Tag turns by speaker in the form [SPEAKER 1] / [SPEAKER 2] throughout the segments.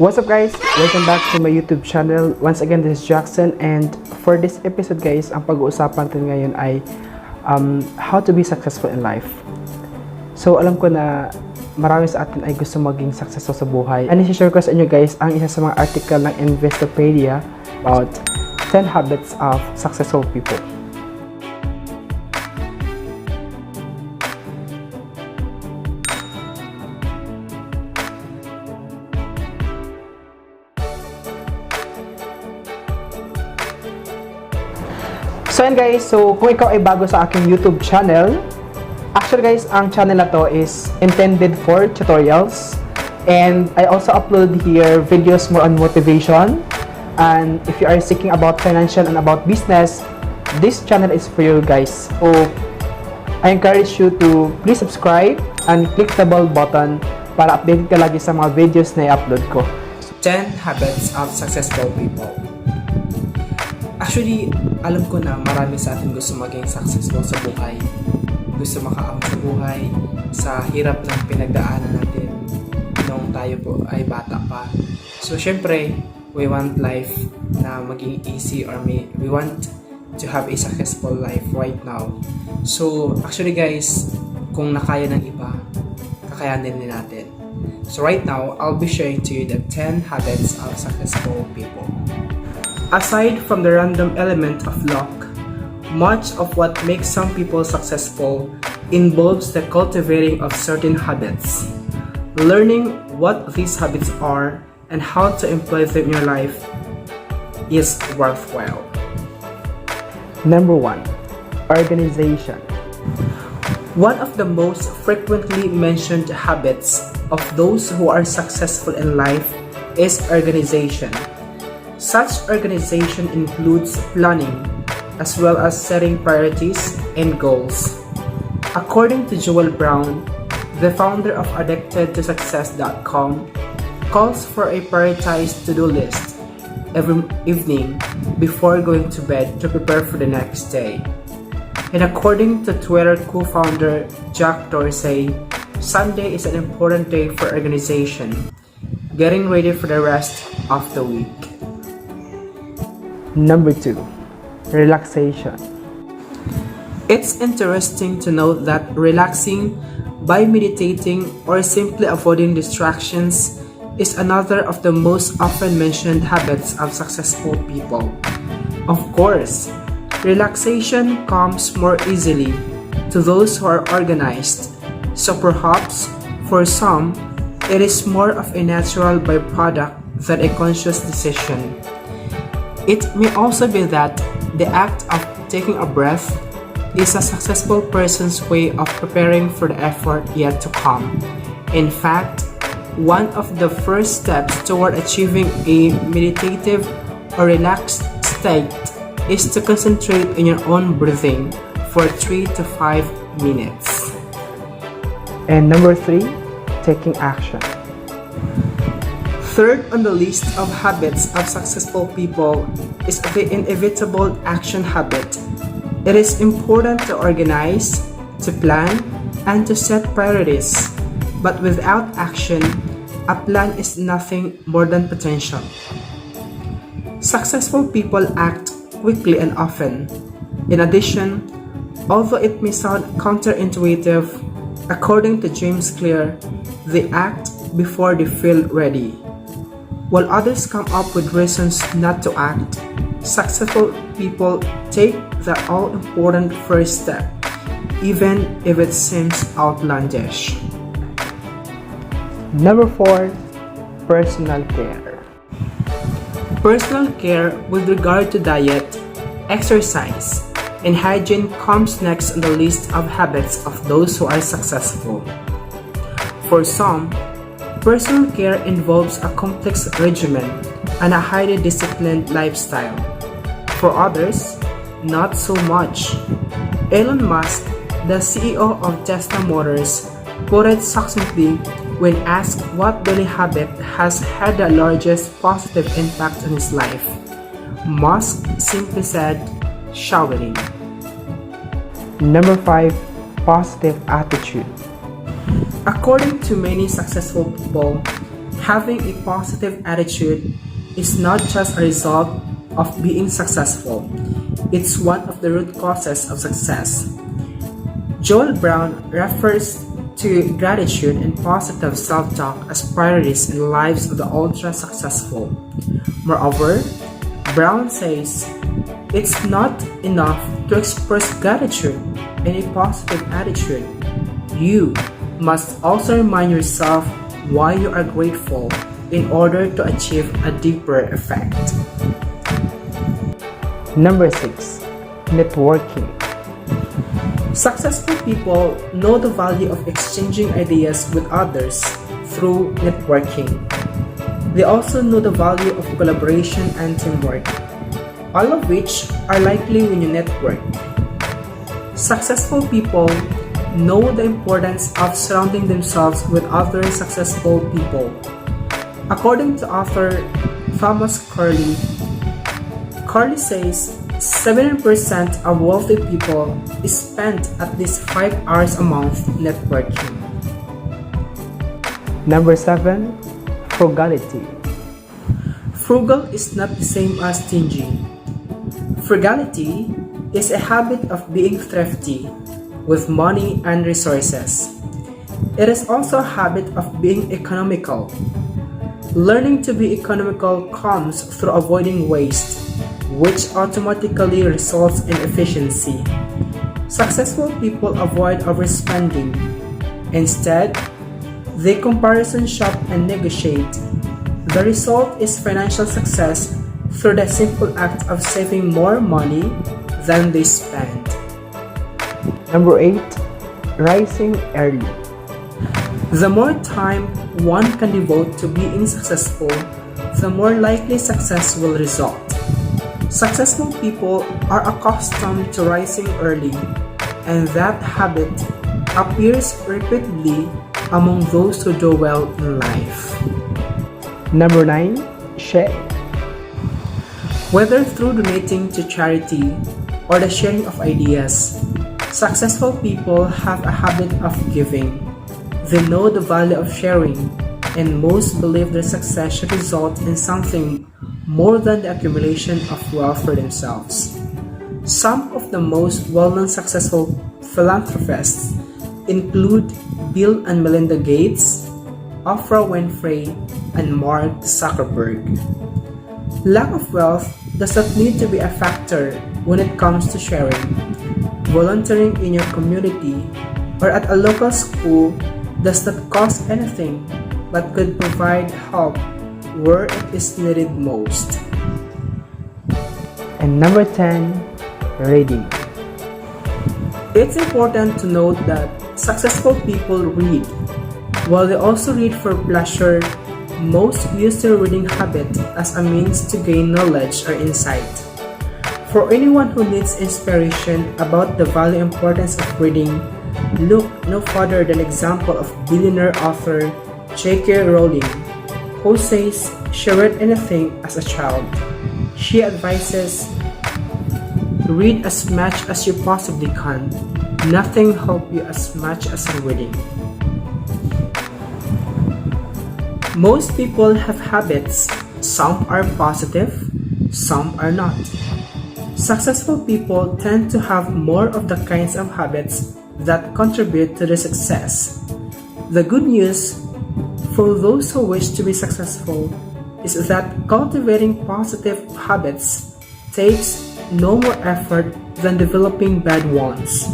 [SPEAKER 1] What's up guys? Welcome back to my YouTube channel. Once again, this is Jackson, and for this episode guys, ang pag-uusapan natin ngayon ay how to be successful in life. So alam ko na marami sa atin ay gusto maging successful sa buhay. And i-share ko sa inyo guys ang isa sa mga article ng Investopedia about 10 habits of successful people. So yan guys, so kung ikaw ay bago sa aking YouTube channel, actually guys, ang channel na to is intended for tutorials, and I also upload here videos more on motivation. And if you are seeking about financial and about business, this channel is for you guys. So I encourage you to please subscribe and click the bell button para updated ka lagi sa mga videos na i-upload ko. 10 habits of successful people. Actually, alam ko na marami sa atin gusto maging successful sa buhay. Gusto makaangat sa buhay sa hirap ng pinagdaanan natin nung tayo po ay bata pa. So, syempre, we want life na maging easy, or we want to have a successful life right now. So, actually guys, kung nakaya ng iba, kakayanin din natin. So, right now, I'll be sharing to you the 10 habits of successful people. Aside from the random element of luck, much of what makes some people successful involves the cultivating of certain habits. Learning what these habits are and how to employ them in your life is worthwhile. Number 1. Organization. One of the most frequently mentioned habits of those who are successful in life is organization. Such organization includes planning, as well as setting priorities and goals. According to Joel Brown, the founder of AddictedToSuccess.com, calls for a prioritized to-do list every evening before going to bed to prepare for the next day. And according to Twitter co-founder Jack Dorsey, Sunday is an important day for organization, getting ready for the rest of the week. Number 2. Relaxation. It's interesting to note that relaxing by meditating or simply avoiding distractions is another of the most often mentioned habits of successful people. Of course, relaxation comes more easily to those who are organized, so perhaps for some, it is more of a natural byproduct than a conscious decision. It may also be that the act of taking a breath is a successful person's way of preparing for the effort yet to come. In fact, one of the first steps toward achieving a meditative or relaxed state is to concentrate on your own breathing for 3 to 5 minutes. And number 3, taking action. Third on the list of habits of successful people is the inevitable action habit. It is important to organize, to plan, and to set priorities. But without action, a plan is nothing more than potential. Successful people act quickly and often. In addition, although it may sound counterintuitive, according to James Clear, they act before they feel ready. While others come up with reasons not to act, successful people take the all-important first step, even if it seems outlandish. Number 4. Personal care. Personal care with regard to diet, exercise, and hygiene comes next on the list of habits of those who are successful. For some, personal care involves a complex regimen and a highly disciplined lifestyle. For others, not so much. Elon Musk, the CEO of Tesla Motors, put it succinctly when asked what daily habit has had the largest positive impact on his life. Musk simply said, showering. Number 5. Positive attitude. According to many successful people, Having a positive attitude is not just a result of being successful, it's one of the root causes of success. Joel Brown refers to gratitude and positive self-talk as priorities in the lives of the ultra-successful. Moreover, Brown says, it's not enough to express gratitude and a positive attitude. You must also remind yourself why you are grateful in order to achieve a deeper effect. Number 6. Networking. Successful people know the value of exchanging ideas with others through networking. They also know the value of collaboration and teamwork, all of which are likely when you network. Successful people know the importance of surrounding themselves with other successful people. According to author Thomas Corley says 70% of wealthy people spend at least 5 hours a month networking. Number 7. Frugality. Frugal is not the same as stingy. Frugality is a habit of being thrifty with money and resources. It is also a habit of being economical. Learning to be economical comes through avoiding waste, which automatically results in efficiency. Successful people avoid overspending. Instead, they comparison shop and negotiate. The result is financial success through the simple act of saving more money than they spend. Number 8. Rising early. The more time one can devote to being successful, the more likely success will result. Successful people are accustomed to rising early, and that habit appears repeatedly among those who do well in life. Number 9. Share. Whether through donating to charity or the sharing of ideas, successful people have a habit of giving. They know the value of sharing, and most believe their success should result in something more than the accumulation of wealth for themselves. Some of the most well-known successful philanthropists include Bill and Melinda Gates, Oprah Winfrey, and Mark Zuckerberg. Lack of wealth does not need to be a factor when it comes to sharing. Volunteering in your community or at a local school does not cost anything but could provide help where it is needed most. And number 10, reading. It's important to note that successful people read. While they also read for pleasure, most use their reading habit as a means to gain knowledge or insight. For anyone who needs inspiration about the value and importance of reading, look no further than example of billionaire author J.K. Rowling, who says she read anything as a child. She advises, read as much as you possibly can. Nothing helps you as much as reading. Most people have habits. Some are positive, some are not. Successful people tend to have more of the kinds of habits that contribute to their success. The good news for those who wish to be successful is that cultivating positive habits takes no more effort than developing bad ones.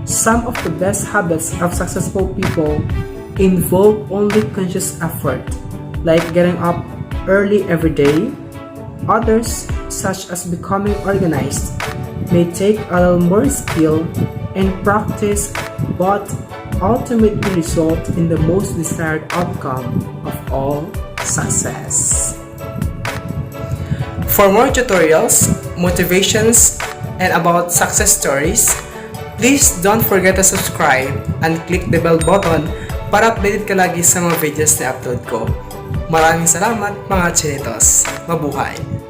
[SPEAKER 1] Some of the best habits of successful people involve only conscious effort, like getting up early every day. Others, such as becoming organized, may take a little more skill and practice, but ultimately result in the most desired outcome of all, success. For more tutorials, motivations, and about success stories, please don't forget to subscribe and click the bell button para updated ka lagi sa mga videos na upload ko. Maraming salamat mga chinitos. Mabuhay!